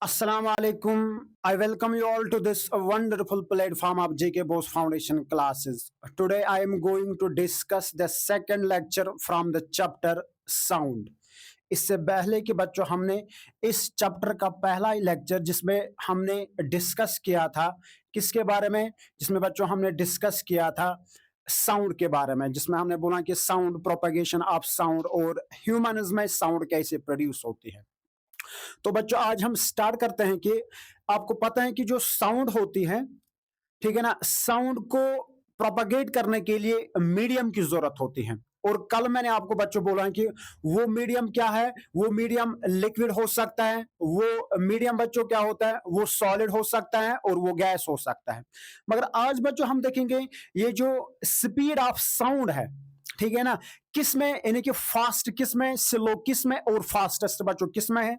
Assalamu alaikum. I welcome you all to this wonderful platform of JK Bose Foundation classes. Today I am going to discuss the second lecture from the chapter Sound. इससे पहले कि बच्चों हमने इस chapter का पहला ही lecture जिसमें हमने डिस्कस किया था किसके बारे में, जिसमें बच्चों हमने डिस्कस किया था साउंड के बारे में, जिसमें हमने बोला कि साउंड, प्रोपेगेशन ऑफ साउंड और ह्यूमन्स में साउंड कैसे प्रोड्यूस होती है। तो बच्चों आज हम स्टार्ट करते हैं कि आपको पता है कि जो साउंड होती है, ठीक है ना, साउंड को प्रोपगेट करने के लिए मीडियम की जरूरत होती है। और कल मैंने आपको बच्चों बोला है कि वो मीडियम क्या है, वो मीडियम लिक्विड हो सकता है, वो मीडियम बच्चों क्या होता है, वो सॉलिड हो सकता है और वो गैस हो सकता है। मगर आज बच्चों हम देखेंगे ये जो स्पीड ऑफ साउंड है, ठीक है ना, किस में, यानी कि फास्ट किस में, स्लो किस में और फास्टेस्ट बच्चों किस में है।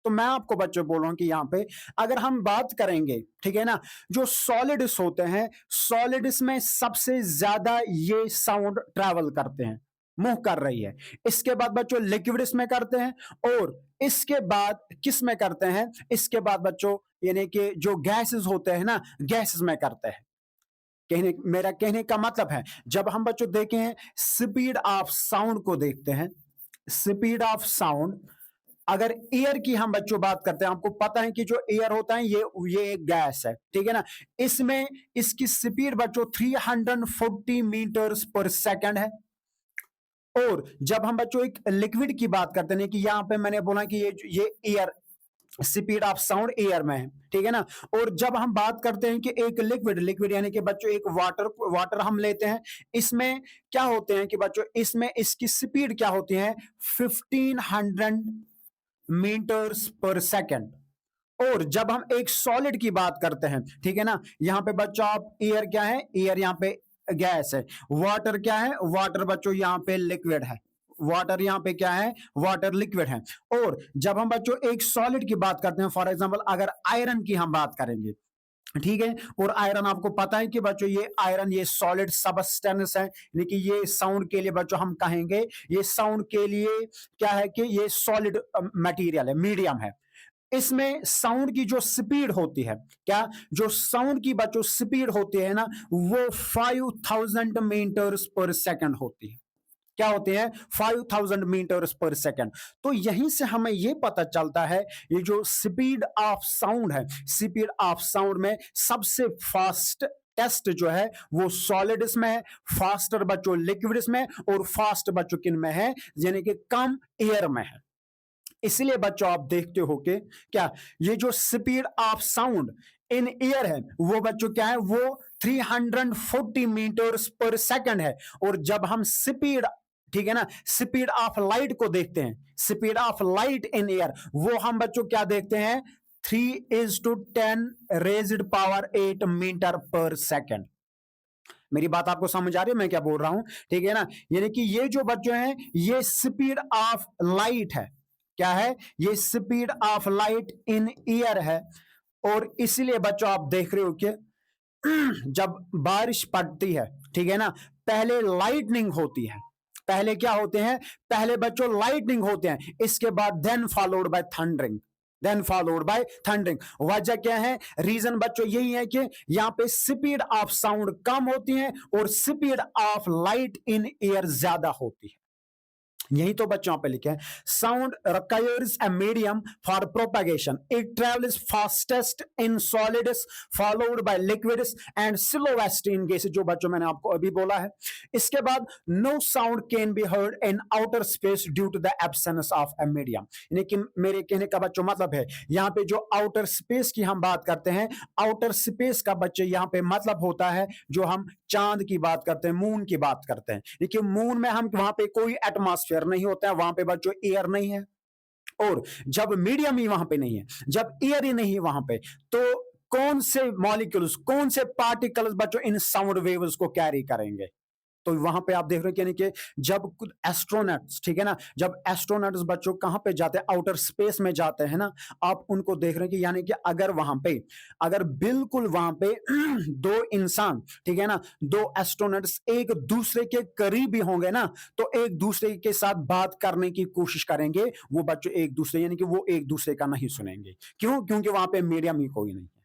तो मैं आपको बच्चों बोल रहा हूं कि यहां पे अगर हम बात करेंगे, ठीक है ना, जो सॉलिड्स होते हैं, सॉलिड्स में सबसे ज्यादा ये साउंड ट्रैवल करते हैं, मूव कर रही है। इसके बाद बच्चों लिक्विड्स में करते हैं और इसके बाद किस में करते हैं, इसके बाद बच्चों यानी कि जो गैसेस होते हैं ना, गैसेस में करते हैं। मेरा कहने का मतलब है जब हम बच्चों देखे हैं स्पीड ऑफ साउंड को देखते हैं, स्पीड ऑफ साउंड, अगर एयर की हम बच्चों बात करते हैं, आपको पता है कि जो एयर होता है ये एक गैस है, ठीक है ना, इसमें इसकी स्पीड बच्चों 340 मीटर्स पर सेकंड है। और जब हम बच्चों एक लिक्विड की बात करते हैं कि यहां पे मैंने बोला कि ये air, speed of sound air में है, ठीक है ना। और जब हम बात करते हैं कि एक लिक्विड, लिक्विड यानी कि बच्चों एक वाटर, वाटर हम लेते हैं, इसमें क्या होते हैं कि बच्चों इसमें इसकी स्पीड क्या होती है, 1500 मीटर्स पर सेकंड। और जब हम एक सॉलिड की बात करते हैं, ठीक है ना, यहां पे बच्चों आप एयर क्या है, एयर यहां पे गैस है, वाटर क्या है, वाटर बच्चों यहां पे लिक्विड है, वाटर यहां पे क्या है, वाटर लिक्विड है। और जब हम बच्चों एक सॉलिड की बात करते हैं, फॉर एग्जांपल अगर आयरन की हम बात करेंगे, ठीक है, और आयरन आपको पता है कि बच्चों ये आयरन ये सॉलिड सबस्टेंस है, यानी कि ये साउंड के लिए बच्चों हम कहेंगे ये साउंड के लिए क्या है कि ये सॉलिड मटेरियल है, मीडियम है। इसमें साउंड की जो स्पीड होती है, क्या, जो साउंड की बच्चों स्पीड होती है ना, वो 5000 मीटर्स पर सेकंड होती है। क्या होते हैं, 5000 मीटर्स पर सेकंड। तो यहीं से हमें यह पता चलता है ये जो स्पीड ऑफ साउंड है, स्पीड ऑफ साउंड में सबसे फास्ट टेस्ट जो है वो सॉलिड्स में है, फास्टर बच्चों लिक्विड्स में, और फास्ट बच्चों किन में है, यानी कि कम एयर में है। इसलिए बच्चों आप देखते हो कि क्या ये जो speed of sound in air है वो बच्चों क्या है, वो 340 मीटर्स पर सेकंड है। और जब हम स्पीड, ठीक है ना, स्पीड ऑफ लाइट को देखते हैं, speed of light in air, वो हम बच्चों क्या देखते हैं, 3:10 रेज्ड पावर 8 मीटर पर सेकंड। मेरी बात आपको समझ आ रही है मैं क्या बोल रहा हूं, ठीक है ना। यानी कि ये जो बच्चों हैं ये स्पीड ऑफ लाइट है, क्या है, ये speed of light in year है। और इसीलिए बच्चों आप देख रहे हो कि जब बारिश पड़ती है, ठीक है ना, पहले लाइटनिंग होती है, पहले क्या होते हैं, पहले बच्चों लाइटनिंग होते हैं, इसके बाद then followed by thundering, then followed by thundering. वजह क्या है, रीजन बच्चों यही है कि यहां पे स्पीड ऑफ साउंड कम होती है और speed of light in air ज्यादा होती है। यही तो बच्चों पे लिखे हैं, sound requires a medium for propagation, it travels fastest in solids followed by liquids and slowest in gases, जो बच्चों मैंने आपको अभी बोला है। इसके बाद no sound can be heard in outer space due to the absence of a medium, लेकिन मेरे कहने का बच्चों मतलब है यहाँ पे जो आउटर स्पेस की हम बात करते हैं, आउटर स्पेस का बच्चे यहाँ पे मतलब होता है जो हम चांद की बात करते हैं, मून की बात करते हैं, लेकिन मून में हम वहां पे कोई एटमॉस्फेयर नहीं होता है, वहां पे बच्चों एयर नहीं है। और जब मीडियम ही वहां पे नहीं है, जब एयर ही नहीं है वहां पे, तो कौन से मॉलिक्यूल्स, कौन से पार्टिकल्स बच्चों इन साउंड वेव्स को कैरी करेंगे, तो वहां पे आप देख रहे हैं कि जब कुछ एस्ट्रोनॉट्स, ठीक है ना, जब एस्ट्रोनॉट्स बच्चों कहां पे जाते हैं, आउटर स्पेस में जाते हैं ना, आप उनको देख रहे हैं कि यानी कि अगर वहां पे, अगर बिल्कुल वहां पे दो इंसान, ठीक है ना, दो एस्ट्रोनॉट्स एक दूसरे के करीब भी होंगे ना, तो एक दूसरे के साथ बात करने की कोशिश करेंगे, वो बच्चों एक दूसरे, यानी कि वो एक दूसरे का नहीं सुनेंगे। क्यों? क्योंकि वहां पे मीडियम ही कोई नहीं है।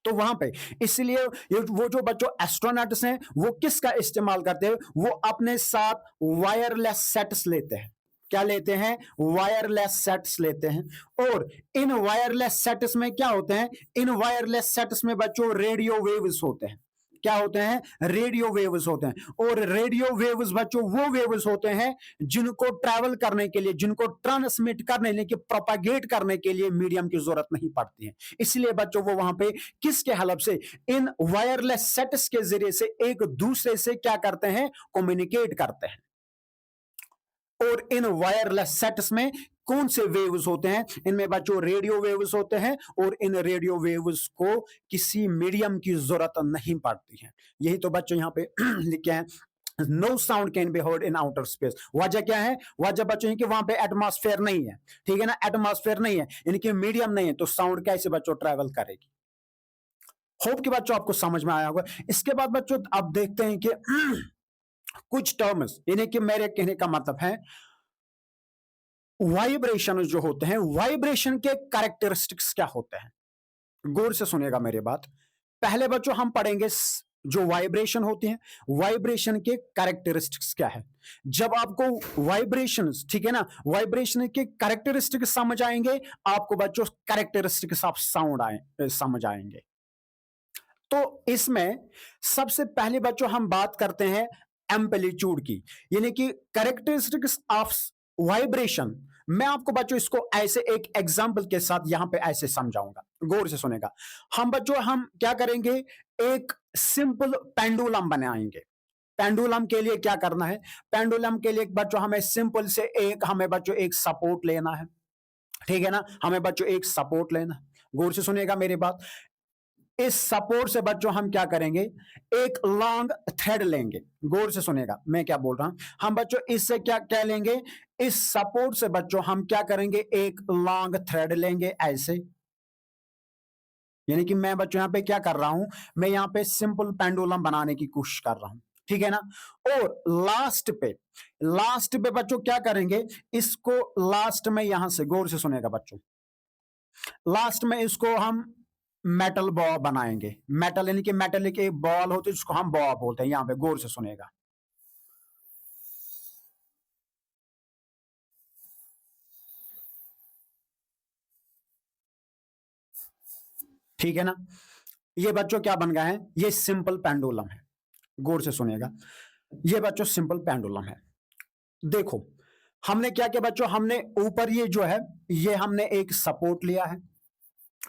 तो वहां पे इसलिए ये वो जो बच्चों एस्ट्रोनॉट्स हैं वो किसका इस्तेमाल करते हैं, वो अपने साथ वायरलेस सेट्स लेते हैं। क्या लेते हैं? वायरलेस सेट्स लेते हैं। और इन वायरलेस सेट्स में क्या होते हैं? इन वायरलेस सेट्स में बच्चों रेडियो वेव्स होते हैं। क्या होते हैं? रेडियो वेव्स होते हैं। और रेडियो वेव्स बच्चों वो वेव्स होते हैं जिनको ट्रैवल करने के लिए, जिनको ट्रांसमिट करने के, प्रोपागेट करने के लिए मीडियम की जरूरत नहीं पड़ती है। इसलिए बच्चों वो वहां पे किसके हेल्प से, इन वायरलेस सेट्स के जरिए से एक दूसरे से क्या करते हैं? कम्युनिकेट करते हैं। और इन वायरलेस सेट्स में कौन से वेव्स होते हैं? इनमें बच्चों रेडियो वेव्स होते हैं। और इन रेडियो वेव्स को किसी मीडियम की जरूरत नहीं पड़ती है। यही तो बच्चों यहां पे लिखे हैं, no sound can be heard in outer space. वजह क्या है? वजह बच्चों कि वहां पे एटमॉस्फेयर नहीं है, ठीक है ना, एटमॉस्फेयर नहीं है, यानी कि मीडियम नहीं है, तो साउंड कैसे बच्चों ट्रेवल करेगी? होप कि बच्चों आपको समझ में आया होगा। इसके बाद बच्चों आप देखते हैं कि कुछ टर्म्स, यानी कि मेरे कहने का मतलब है वाइब्रेशन जो होते हैं, वाइब्रेशन के कैरेक्टरिस्टिक्स क्या होते हैं। गौर से सुनिएगा मेरी बात। पहले बच्चों हम पढ़ेंगे जो वाइब्रेशन होती हैं, वाइब्रेशन के कैरेक्टरिस्टिक्स क्या है। जब आपको वाइब्रेशंस, ठीक है ना, वाइब्रेशन के कैरेक्टरिस्टिक्स समझ आएंगे, आपको बच्चों कैरेक्टरिस्टिक्स ऑफ साउंड समझ आएंगे। तो इसमें सबसे पहले बच्चों हम बात करते हैं एम्पलीट्यूड की, यानी कि कैरेक्टरिस्टिक्स ऑफ वाइब्रेशन। मैं आपको बच्चों इसको ऐसे एक एग्जांपल के साथ यहां पे ऐसे समझाऊंगा, गौर से सुनेगा। हम बच्चों हम क्या करेंगे, एक सिंपल पेंडुलम बनाएंगे। पेंडुलम के लिए क्या करना है? पेंडुलम के लिए बच्चों हमें सिंपल से हमें बच्चों एक सपोर्ट लेना है, ठीक है ना, हमें बच्चों एक सपोर्ट लेना है। गौर से सुनिएगा मेरी बात। इस सपोर्ट से बच्चों हम क्या करेंगे, एक लॉन्ग थ्रेड लेंगे। गौर से सुनेगा मैं क्या बोल रहा हूं। हम बच्चों इससे क्या क्या लेंगे, इस सपोर्ट से बच्चों हम क्या करेंगे, एक लॉन्ग थ्रेड लेंगे ऐसे। यानी कि मैं बच्चों यहां पे क्या कर रहा हूं, मैं यहां पे सिंपल पेंडुलम बनाने की कोशिश कर रहा हूं, ठीक है ना। और लास्ट पे बच्चों क्या करेंगे, इसको लास्ट में यहां से, गौर से सुनेगा बच्चों, लास्ट में इसको हम मेटल बॉल बनाएंगे। मेटल यानी कि मेटलिक एक बॉल होती है जिसको हम बॉल बोलते हैं। यहां पे गौर से सुनेगा, ठीक है ना। ये बच्चों क्या बन गए हैं, ये सिंपल पेंडुलम है। गौर से सुनेगा, ये बच्चों सिंपल पेंडुलम है। देखो हमने क्या किया बच्चों, हमने ऊपर ये जो है, ये हमने एक सपोर्ट लिया है,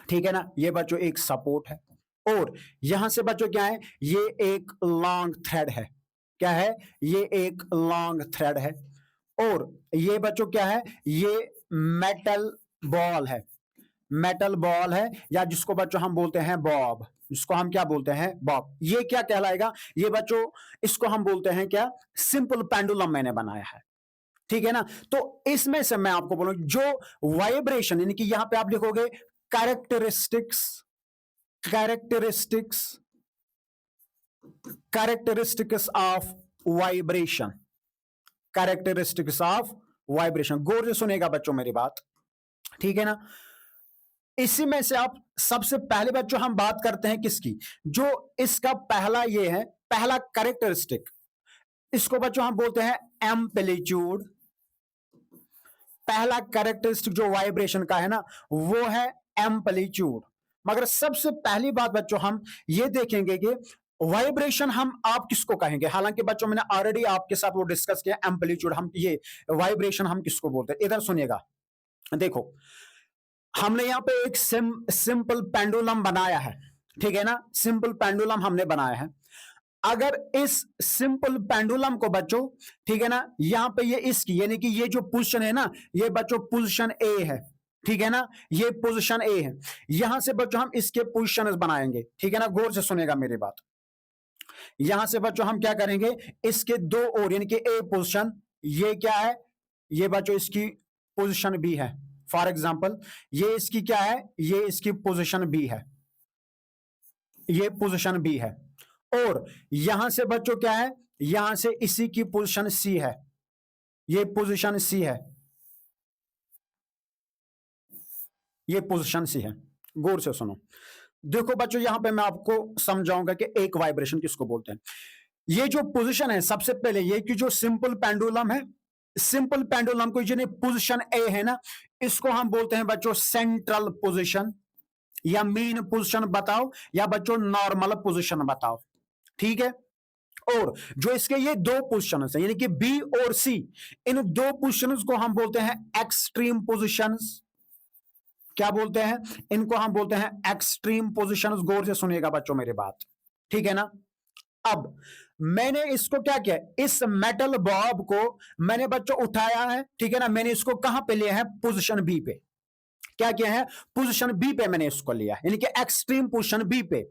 ठीक है ना, ये बच्चों एक सपोर्ट है। और यहां से बच्चों क्या है, ये एक लॉन्ग थ्रेड है। क्या है? ये एक लॉन्ग थ्रेड है। और ये बच्चों क्या है, ये मेटल बॉल है। मेटल बॉल है, या जिसको बच्चों हम बोलते हैं बॉब, जिसको हम क्या बोलते हैं, बॉब। ये क्या कहलाएगा, ये बच्चों इसको हम बोलते हैं क्या, सिंपल पेंडुलम मैंने बनाया है, ठीक है ना। तो इसमें से मैं आपको बोलूं जो वाइब्रेशन, यानी कि यहां पे आप लिखोगे characteristics, characteristics, characteristics of vibration, characteristics of vibration. गौर से सुनेगा बच्चों मेरी बात, ठीक है ना। इसी में से आप सबसे पहले बच्चों हम बात करते हैं किसकी, जो इसका पहला ये है, पहला कैरेक्टरिस्टिक, इसको बच्चों हम बोलते हैं एम्पलीट्यूड। पहला कैरेक्टरिस्टिक जो वाइब्रेशन का है ना, वो है एम्पलीट्यूड। मगर सबसे पहली बात बच्चों हम ये देखेंगे कि वाइब्रेशन हम आप किसको कहेंगे। हालांकि बच्चों मैंने ऑलरेडी आपके साथ वो डिस्कस किया, एम्पलीट्यूड हम, ये वाइब्रेशन हम किसको बोलते हैं। इधर सुनिएगा, देखो हमने यहां पे एक सिंपल पेंडुलम बनाया है, ठीक है ना, सिंपल पेंडुलम हमने बनाया है। अगर इस सिंपल पेंडुलम को बच्चों, ठीक है ना, यहां पे ये इसकी, यानी कि ये जो पोजीशन है ना, ये बच्चों पोजीशन ए है, ठीक है ना, ये पोजीशन ए है। यहां से बच्चों हम इसके पोजीशन बनाएंगे, ठीक है ना। गौर से सुनेगा मेरी बात। यहां से बच्चों हम क्या करेंगे, इसके दो और यानी कि ए पोजीशन, ये क्या है, ये बच्चों इसकी पोजीशन बी है। फॉर एग्जांपल ये इसकी क्या है, ये इसकी पोजीशन बी है, ये पोजीशन बी है। और यहां से बच्चों क्या है, यहां से इसी की पोजीशन सी है, ये पोजीशन सी है, ये पोजीशन सी है। गौर से सुनो, देखो बच्चों यहां पे मैं आपको समझाऊंगा कि एक वाइब्रेशन किसको बोलते हैं। ये जो पोजीशन है, सबसे पहले ये कि जो सिंपल पेंडुलम है, सिंपल पेंडुलम को जो पोजीशन ए है ना, इसको हम बोलते हैं बच्चों सेंट्रल पोजीशन, या मीन पोजीशन बताओ, या बच्चों नॉर्मल पोजीशन बताओ, ठीक है। और जो इसके ये दो पोजीशन है यानी कि बी और सी, इन दो पोजीशंस को हम बोलते हैं एक्सट्रीम पोजीशंस। क्या बोलते हैं, इनको हम बोलते हैं एक्सट्रीम पोजीशंस। गौर से सुनिएगा बच्चों मेरी बात, ठीक है ना। अब मैंने इसको क्या किया, इस मेटल बॉब को मैंने बच्चों उठाया है, ठीक है ना, मैंने इसको कहां पे लिया है, पोजीशन बी पे। क्या किया है, पोजीशन बी पे मैंने इसको लिया, यानी कि एक्सट्रीम पोजीशन बी पे।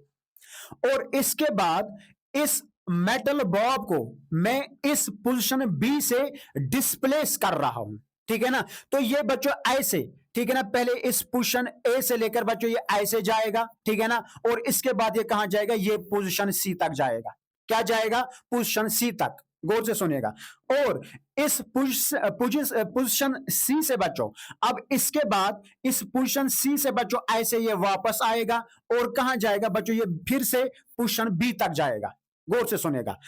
और इसके बाद इस मेटल बॉब को मैं इस पोजीशन बी से डिस्प्लेस कर रहा हूं, ठीक है ना। तो ये बच्चों ऐसे, ठीक है ना, पहले इस पोजीशन ए से लेकर बच्चों ये ऐसे जाएगा, ठीक है ना, और इसके बाद ये कहां जाएगा, ये पोजीशन सी तक जाएगा। क्या जाएगा, पोजीशन सी तक। गौर से सुनिएगा। और इस पोजीशन सी से बच्चों, अब इसके बाद इस पोजीशन सी से बच्चों ऐसे ये वापस आएगा और कहां जाएगा बच्चों, ये फिर से पोजीशन बी तक जाएगा। गौर से सुनिएगा,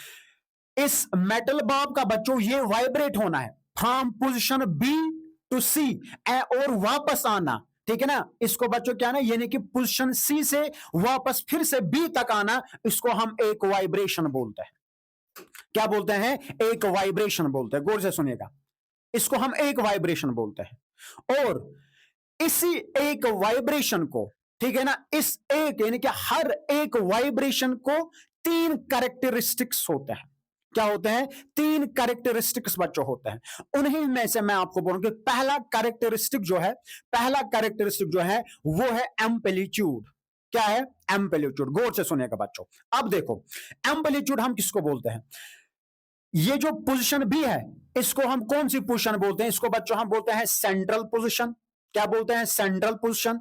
इस मेटल बॉब का बच्चों ये वाइब्रेट होना है फ्रॉम पोजीशन बी टू सी और वापस आना, ठीक है ना। इसको बच्चों क्या ना, यानी कि पोजीशन सी से वापस फिर से बी तक आना, इसको हम एक वाइब्रेशन बोलते हैं। क्या बोलते हैं, एक वाइब्रेशन बोलते हैं। गौर से सुनिएगा, इसको हम एक वाइब्रेशन बोलते हैं। और इसी एक वाइब्रेशन को, ठीक है ना, इस एक यानी कि हर एक वाइब्रेशन को तीन कैरेक्टरिस्टिक्स होते हैं। क्या होते हैं, तीन कैरेक्टरिस्टिक्स बच्चों होते हैं। उन्हीं में से मैं आपको बोलूंगा कि पहला कैरेक्टरिस्टिक जो है, पहला कैरेक्टरिस्टिक जो है वो है एम्पलीट्यूड। क्या है, एम्पलीट्यूड। गौर से सुनिएगा बच्चों, अब देखो एम्पलीट्यूड हम किसको बोलते हैं, ये जो पोजीशन बी है इसको हम कौन सी पोजीशन बोलते हैं, इसको बच्चों हम बोलते हैं सेंट्रल पोजीशन। क्या बोलते हैं, सेंट्रल पोजीशन।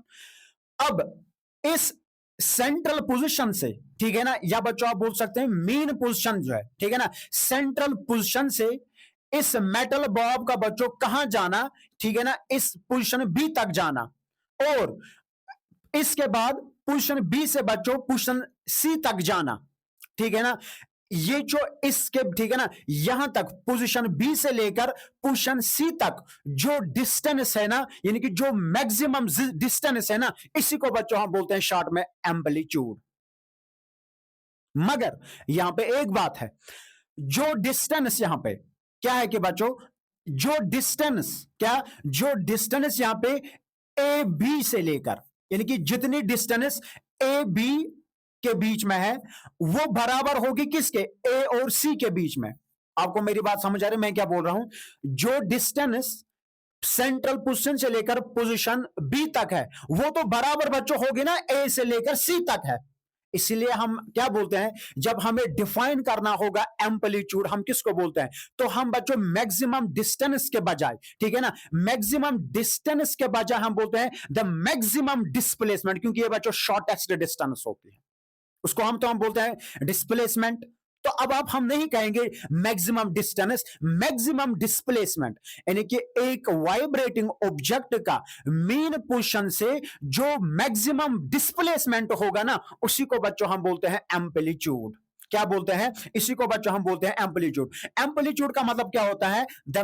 अब इस सेंट्रल पोजीशन से, ठीक है ना, या बच्चों आप बोल सकते हैं मेन पोजीशन जो है, ठीक है ना, सेंट्रल पोजीशन से इस मेटल बॉब का बच्चों कहां जाना, ठीक है ना, इस पोजीशन बी तक जाना। और इसके बाद पोजीशन बी से बच्चों पोजीशन सी तक जाना, ठीक है ना। ये जो इसके, ठीक है ना, यहां तक पोजीशन बी से लेकर पोजीशन सी तक जो डिस्टेंस है ना, यानी कि जो मैक्सिमम डिस्टेंस है ना, इसी को बच्चों हम बोलते हैं शॉर्ट में एम्पलीट्यूड। मगर यहां पे एक बात है, जो डिस्टेंस यहां पे क्या है कि बच्चों, जो डिस्टेंस, क्या, जो डिस्टेंस यहां पे ए बी से लेकर, यानी कि जितनी डिस्टेंस ए बी के बीच में है वो बराबर होगी किसके, ए और सी के बीच में। आपको मेरी बात समझ आ रही है मैं क्या बोल रहा हूं, जो डिस्टेंस सेंट्रल पोजीशन से लेकर पोजीशन बी तक है वो तो बराबर बच्चों होगी ना ए से लेकर सी तक है। इसलिए हम क्या बोलते हैं, जब हमें डिफाइन करना होगा एम्पलीट्यूड हम किसको बोलते हैं, तो हम बच्चों मैक्सिमम डिस्टेंस के बजाय, ठीक है ना, मैक्सिमम डिस्टेंस के बजाय हम बोलते हैं द मैक्सिमम डिस्प्लेसमेंट, क्योंकि ये बच्चों शॉर्टेस्ट डिस्टेंस होती है, उसको हम बोलते हैं डिस्प्लेसमेंट। तो अब आप हम नहीं कहेंगे मैक्सिमम डिस्टेंस, मैक्सिमम डिस्प्लेसमेंट, यानी कि एक वाइब्रेटिंग ऑब्जेक्ट का मेन पोजीशन से जो मैक्सिमम डिस्प्लेसमेंट होगा ना, उसी को बच्चों हम बोलते हैं एम्पलीट्यूड। क्या बोलते हैं, इसी को बच्चों हम बोलते हैं एम्पलीट्यूड। एम्पलीट्यूड का मतलब क्या होता है, द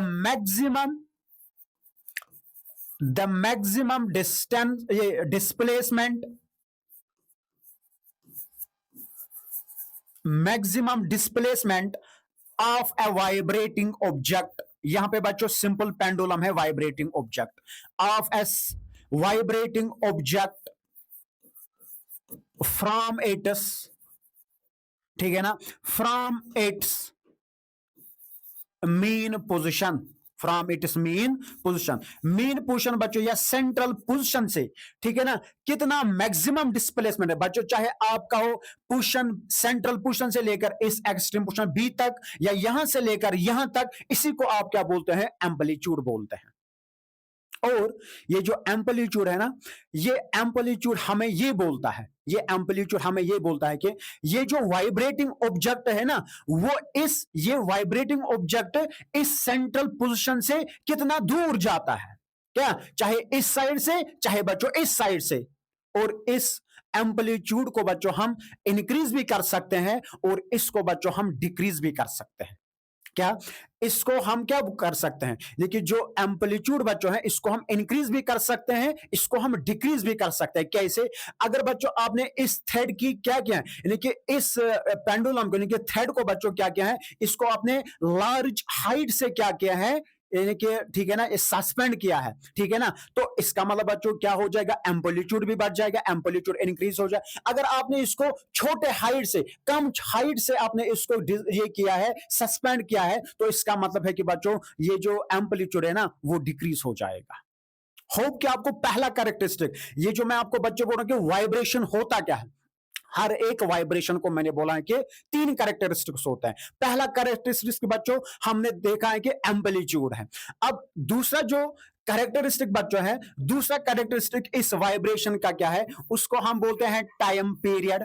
मैक्सिमम डिस्टेंस, ये displacement, maximum displacement of A vibrating object. यहां पे बच्चों सिंपल पेंडुलम है, vibrating object, of A vibrating object from its, ठीक है ना, from its mean position, from its mean position. Mean position बच्चों या सेंट्रल पोजिशन से, ठीक है ना, कितना मैक्सिमम डिस्प्लेसमेंट है बच्चों, चाहे आपका हो पोजिशन सेंट्रल पोजिशन से लेकर इस एक्सट्रीम पोजिशन बी तक या यहां से लेकर यहां तक, इसी को आप क्या बोलते हैं, एम्पलीट्यूड बोलते हैं। और ये जो एम्पलीट्यूड है ना, ये एम्पलीट्यूड हमें ये बोलता है, ये एम्पलीट्यूड हमें ये बोलता है कि ये जो वाइब्रेटिंग ऑब्जेक्ट है ना, वो ये वाइब्रेटिंग ऑब्जेक्ट इस सेंट्रल पोजीशन से कितना दूर जाता है, क्या, चाहे इस साइड से चाहे बच्चों इस साइड से। और इस एम्पलीट्यूड को बच्चों हम इंक्रीज भी कर सकते हैं और इसको बच्चों हम डिक्रीज भी कर सकते हैं। क्या, इसको हम क्या कर सकते हैं, देखिए जो एम्पलीट्यूड बच्चों है इसको हम इंक्रीज भी कर सकते हैं, इसको हम डिक्रीज भी कर सकते हैं। कैसे, अगर बच्चों आपने इस थ्रेड की क्या किया है, यानी कि इस पेंडुलम को, यानी कि थ्रेड को बच्चों क्या किया है, इसको आपने लार्ज हाइट से क्या किया है, यानी कि ठीक है ना, सस्पेंड किया है, ठीक है ना, तो इसका मतलब बच्चों क्या हो जाएगा, एम्पलीट्यूड भी बढ़ जाएगा, एम्पलीट्यूड इंक्रीज हो जाए। अगर आपने इसको छोटे हाइट से, कम हाइट से आपने इसको ये किया है, सस्पेंड किया है, तो इसका मतलब है कि बच्चों ये जो एम्पलीट्यूड है ना वो डिक्रीज हो जाएगा। होप कि आपको पहला कैरेक्टरिस्टिक, ये जो मैं आपको बच्चों बोल रहा हूं कि वाइब्रेशन होता क्या है, हर एक वाइब्रेशन को मैंने बोला है कि 3 कैरेक्टरिस्टिक्स होते हैं। पहला कैरेक्टरिस्टिक बच्चों हमने देखा है कि एम्पलीट्यूड है। अब दूसरा जो कैरेक्टरिस्टिक बच्चों है, दूसरा कैरेक्टरिस्टिक इस वाइब्रेशन का क्या है, उसको हम बोलते हैं टाइम पीरियड।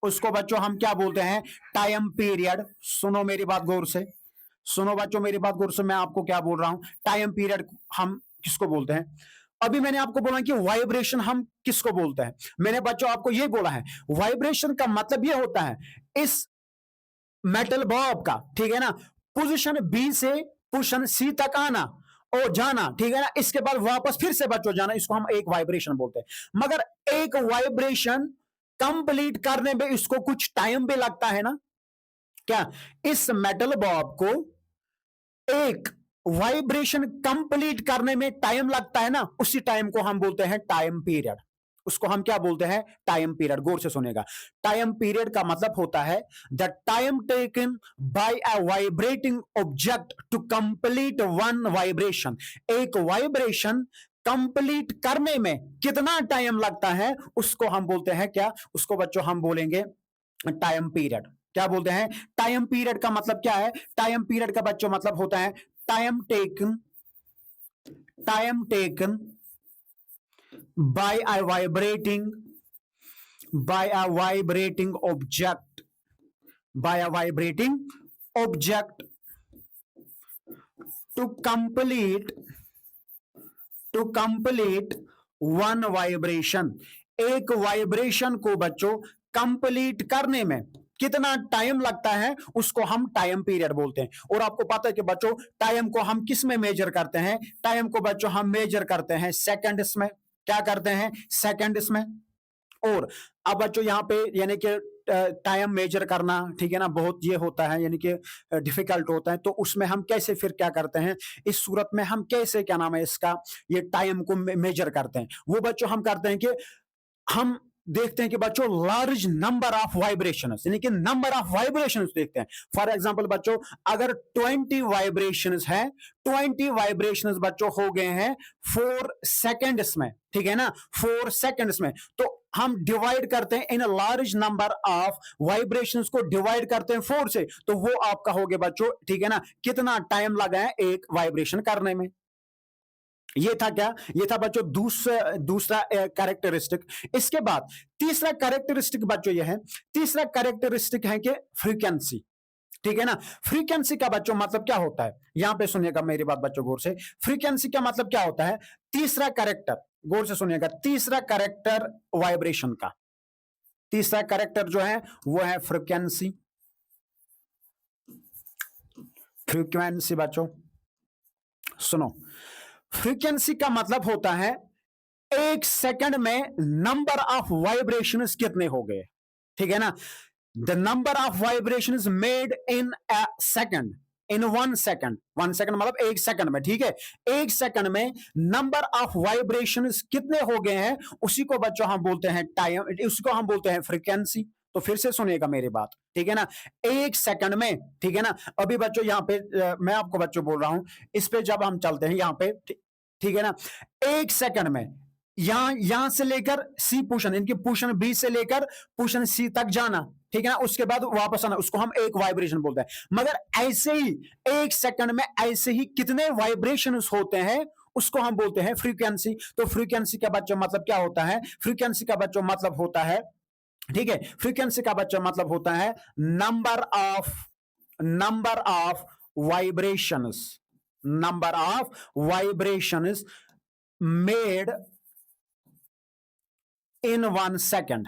उसको बच्चों हम क्या बोलते हैं, टाइम पीरियड। सुनो मेरी बात गौर से, सुनो बच्चों मेरी बात गौर से, मैं आपको क्या बोल रहा हूं, टाइम पीरियड हम किसको बोलते हैं। अभी मैंने आपको बोला कि वाइब्रेशन हम किसको बोलते हैं, मैंने बच्चों आपको यह बोला है वाइब्रेशन का मतलब यह होता है इस मेटल बॉब का, ठीक है ना, पोजीशन बी से पोजीशन सी तक आना और जाना, ठीक है ना, इसके बाद वापस फिर से बच्चों जाना, इसको हम एक वाइब्रेशन बोलते हैं। मगर एक वाइब्रेशन कंप्लीट करने में इसको कुछ टाइम भी लगता है ना, क्या, इस मेटल बॉब को एक वाइब्रेशन कंप्लीट करने में टाइम लगता है ना, उसी टाइम को हम बोलते हैं टाइम पीरियड। उसको हम क्या बोलते हैं, टाइम पीरियड। गौर से सुनेगा, टाइम पीरियड का मतलब होता है the time taken by a vibrating object to complete one vibration. एक वाइब्रेशन कंप्लीट करने में कितना टाइम लगता है, उसको हम बोलते हैं क्या, उसको बच्चों हम बोलेंगे टाइम पीरियड। क्या बोलते हैं, टाइम पीरियड का मतलब क्या है, टाइम पीरियड का बच्चों मतलब होता है time taken by a vibrating object, by a vibrating object to complete one vibration। एक वाइब्रेशन को बच्चों कंप्लीट करने में कितना टाइम लगता है, उसको हम टाइम पीरियड बोलते हैं। और आपको पता है कि बच्चों टाइम को हम किस में मेजर करते हैं, टाइम को बच्चों हम मेजर करते हैं सेकंड्स में। क्या करते हैं, सेकंड्स में। और अब बच्चों यहाँ पे यानी कि टाइम मेजर करना, ठीक है ना, बहुत ये होता है, यानी कि डिफिकल्ट होता है। तो उसमें हम कैसे फिर क्या करते हैं, इस सूरत में हम कैसे क्या नाम है इसका, ये टाइम को मेजर करते हैं। वो बच्चों हम करते हैं कि हम देखते हैं कि बच्चों लार्ज नंबर ऑफ वाइब्रेशंस, यानी कि नंबर ऑफ वाइब्रेशंस देखते हैं। फॉर एग्जांपल बच्चों अगर 20 वाइब्रेशंस हैं, 20 वाइब्रेशंस बच्चों हो गए हैं 4 सेकंड्स में, ठीक है ना, 4 सेकंड्स में, तो हम डिवाइड करते हैं in large number of vibrations को डिवाइड करते हैं 4 से, तो वो आपका हो गया बच्चों, ठीक है ना, कितना टाइम लगा है एक वाइब्रेशन करने में। ये था क्या, ये था बच्चों दूसरा कैरेक्टरिस्टिक। इसके बाद तीसरा कैरेक्टरिस्टिक बच्चों ये है, तीसरा कैरेक्टरिस्टिक है कि फ्रीक्वेंसी, ठीक है ना। फ्रीक्वेंसी का बच्चों मतलब क्या होता है, यहां पे सुनिएगा मेरी बात बच्चों गौर से। फ्रीक्वेंसी का मतलब क्या होता है, तीसरा कैरेक्टर, गौर से सुनिएगा, तीसरा कैरेक्टर वाइब्रेशन का, तीसरा कैरेक्टर जो है वो है फ्रीक्वेंसी। फ्रीक्वेंसी बच्चों सुनो, फ्रीक्वेंसी का मतलब होता है एक सेकंड में नंबर ऑफ वाइब्रेशंस कितने हो गए, ठीक है ना। The number of vibrations made in a second, in 1 second, 1 second मतलब एक सेकंड में, ठीक है, एक सेकंड में नंबर ऑफ वाइब्रेशंस कितने हो गए हैं, उसी को बच्चों हम बोलते हैं टाइम, उसको हम बोलते हैं फ्रीक्वेंसी। तो फिर से सुनिएगा मेरी बात, ठीक है ना। 1 सेकंड में, ठीक है ना, अभी बच्चों यहाँ पे मैं आपको बच्चों बोल रहा हूं, इस पे जब हम चलते हैं यहाँ पे, ठीक है ना, 1 सेकंड में यहां से लेकर सी पोजीशन, इनकी पोजीशन बी से लेकर पोजीशन सी तक जाना, ठीक है ना, उसके बाद वापस आना, उसको हम एक वाइब्रेशन बोलते हैं। मगर ऐसे ही 1 सेकंड में ऐसे ही कितने वाइब्रेशन होते हैं, उसको हम बोलते हैं फ्रीक्वेंसी। तो फ्रीक्वेंसी का बच्चों मतलब क्या होता है, फ्रीक्वेंसी का बच्चों मतलब होता है, ठीक है, फ्रीक्वेंसी का बच्चों मतलब होता है number of vibrations, number of vibrations made in 1 second,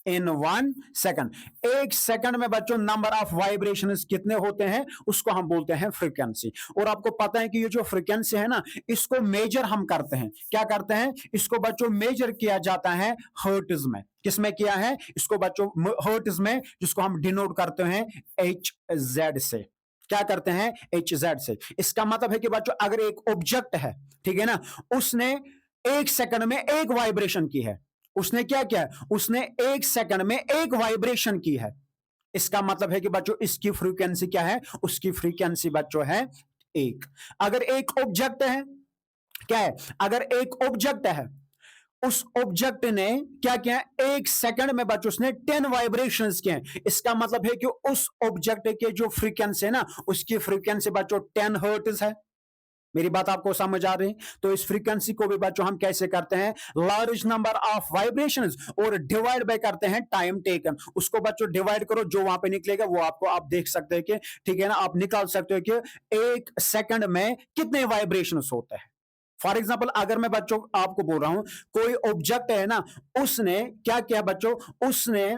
in 1 second. 1 second में बच्चों नंबर ऑफ वाइब्रेशन कितने होते हैं, उसको हम बोलते हैं फ्रीक्वेंसी। और आपको पता है कि ये जो फ्रीक्वेंसी है ना, इसको मेजर हम करते हैं, क्या करते हैं, इसको बच्चों मेजर किया जाता है हर्ट्ज में। किसमें किया है, इसको बच्चों हर्ट्ज में, जिसको हम डिनोट करते हैं HZ से। क्या करते हैं, HZ से। इसका मतलब है कि बच्चों अगर एक ऑब्जेक्ट है, ठीक है ना, उसने 1 सेकंड में एक वाइब्रेशन की है, उसने क्या किया, उसने 1 सेकंड में एक वाइब्रेशन की है, इसका मतलब है कि बच्चों इसकी फ्रीक्वेंसी क्या है, उसकी फ्रीक्वेंसी बच्चों है 1। अगर एक ऑब्जेक्ट है, क्या है, अगर एक ऑब्जेक्ट है, उस ऑब्जेक्ट ने क्या किया, 1 सेकंड में बच्चों उसने 10 वाइब्रेशंस किए, इसका मतलब है कि उस ऑब्जेक्ट के जो फ्रीक्वेंसी है ना, उसकी फ्रीक्वेंसी बच्चों 10 हर्ट्ज है। मेरी बात आपको समझ आ रही, तो इस फ्रीक्वेंसी को भी बच्चों हम कैसे करते हैं, लार्ज नंबर ऑफ वाइब्रेशंस और डिवाइड बाय करते हैं टाइम टेकन। उसको बच्चों डिवाइड करो, जो वहां पे निकलेगा वो आपको आप देख सकते हैं कि, ठीक है ना, आप निकाल सकते हो कि 1 सेकंड में कितने वाइब्रेशंस होते हैं। फॉर एग्जाम्पल अगर मैं बच्चों आपको बोल रहा हूं, कोई ऑब्जेक्ट है ना, उसने क्या किया बच्चों, उसने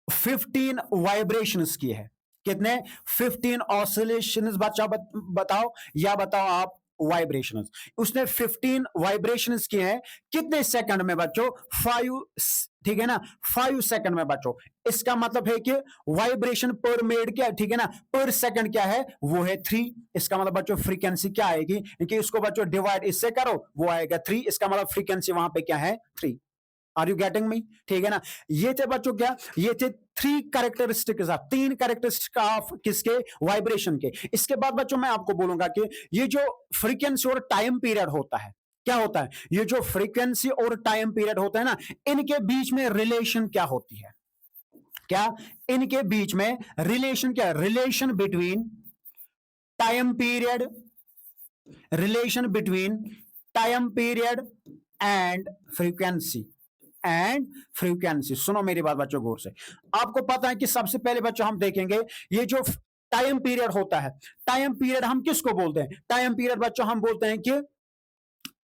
15 वाइब्रेशंस की है, कितने, 15 ऑसिलेशंस बताओ, या बताओ आप वाइब्रेशंस, उसने 15 वाइब्रेशंस किए हैं कितने सेकंड में बच्चों, 5, ठीक है ना, 5 सेकंड में बच्चों। इसका मतलब है कि वाइब्रेशन पर मिनट क्या, ठीक है ना, पर सेकंड क्या है, वो है 3। इसका मतलब बच्चों फ्रीक्वेंसी क्या आएगी, क्योंकि इसको बच्चों डिवाइड इससे करो, वो आएगा 3, इसका मतलब फ्रीक्वेंसी वहां पे क्या है, 3। आर यू गेटिंग मी, ठीक है ना। ये थे बच्चों क्या, ये थे 3 कैरेक्टरिस्टिक, 3 कैरेक्टरिस्टिक ऑफ किसके, वाइब्रेशन के। इसके बाद बच्चों मैं आपको बोलूंगा कि ये जो फ्रीक्वेंसी और टाइम पीरियड होता है, क्या होता है, ये जो फ्रीक्वेंसी और टाइम पीरियड होता है ना, इनके बीच में रिलेशन क्या होती है, क्या इनके बीच में रिलेशन क्या है, relation between time period, relation between time period and frequency, and frequency. सुनो मेरी बात बच्चों गौर से, आपको पता है कि सबसे पहले बच्चों हम देखेंगे ये जो टाइम पीरियड होता है, टाइम पीरियड हम किसको बोलते हैं, टाइम पीरियड बच्चों हम बोलते हैं कि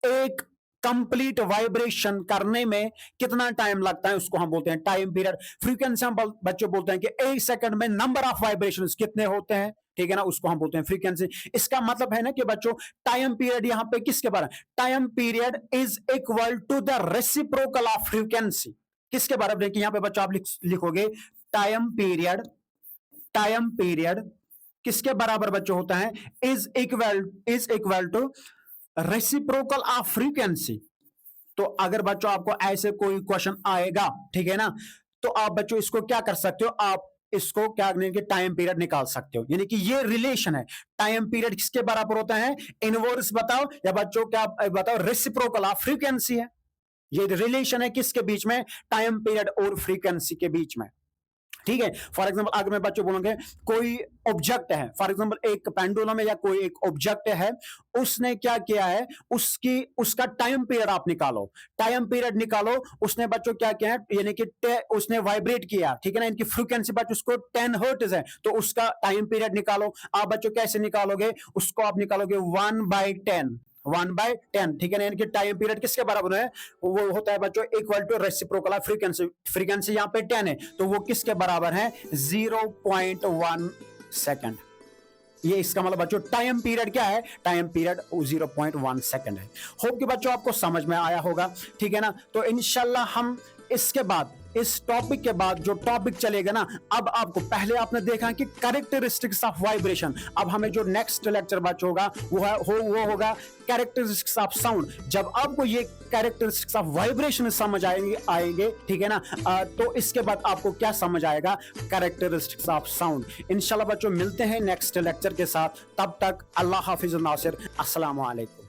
एक कंप्लीट वाइब्रेशन करने में कितना टाइम लगता है, उसको हम बोलते हैं टाइम पीरियड। फ्रीक्वेंसी हम बच्चों बोलते हैं कि 1 सेकंड में नंबर ऑफ वाइब्रेशन कितने होते हैं, ठीक है ना, उसको हम बोलते हैं फ्रीक्वेंसी। इसका मतलब है ना कि बच्चों टाइम पीरियड यहां पे किसके बारे में, time period is equal to the reciprocal of frequency. किसके बारे में, देखिए यहां पे बच्चों आप लिखोगे टाइम पीरियड किसके बराबर बच्चों होता है, is equal to reciprocal of frequency. तो अगर बच्चों आपको ऐसे कोई क्वेश्चन आएगा, ठीक है ना, तो आप बच्चों इसको क्या कर सकते हो, आप इसको क्या टाइम पीरियड निकाल सकते हो, यानी कि ये रिलेशन है। टाइम पीरियड किसके बराबर होता है, इनवर्स बताओ या बच्चों क्या बताओ, रेसिप्रोकल ऑफ फ्रीक्वेंसी है। ये रिलेशन है किसके बीच में, टाइम पीरियड और फ्रीक्वेंसी के बीच में, ठीक है। फॉर एग्जाम्पल अगर मैं बच्चों बोलूंगे कोई ऑब्जेक्ट है, फॉर एग्जाम्पल एक पेंडुलम है या कोई एक ऑब्जेक्ट है, उसने क्या किया है, उसका टाइम पीरियड आप निकालो, टाइम पीरियड निकालो, उसने बच्चों क्या किया है, यानी कि उसने वाइब्रेट किया, ठीक है ना, इनकी फ्रीक्वेंसी बच्चों उसको 10 हर्ट्ज है, तो उसका टाइम पीरियड निकालो। आप बच्चों कैसे निकालोगे, उसको आप निकालोगे 1/10, 1/10, ठीक है ना, इनके टाइम पीरियड किसके बराबर है, वो होता है बच्चों equal to reciprocal of frequency. Frequency यहाँ पे 10 है, तो वो किसके बराबर है, 0.1 सेकंड। ये इसका मतलब बच्चों टाइम पीरियड क्या है, टाइम पीरियड 0.1 सेकंड है। होप कि बच्चों आपको समझ में आया होगा, ठीक है ना। तो इंशाल्लाह हम इसके बाद इस टॉपिक के बाद जो टॉपिक चलेगा ना, अब आपको पहले आपने देखा कि कैरेक्टरिस्टिक्स ऑफ वाइब्रेशन, अब हमें जो नेक्स्ट लेक्चर बैच होगा वो होगा कैरेक्टरिस्टिक्स ऑफ साउंड। जब आपको ये कैरेक्टरिस्टिक्स ऑफ वाइब्रेशन समझ आएंगे, ठीक है ना, तो इसके बाद आपको क्या समझ आएगा, कैरेक्टरिस्टिक्स ऑफ साउंड। इंशाल्लाह बच्चों मिलते हैं नेक्स्ट लेक्चर के साथ, तब तक अल्लाह हाफिज नासिर, अस्सलाम वालेकुम।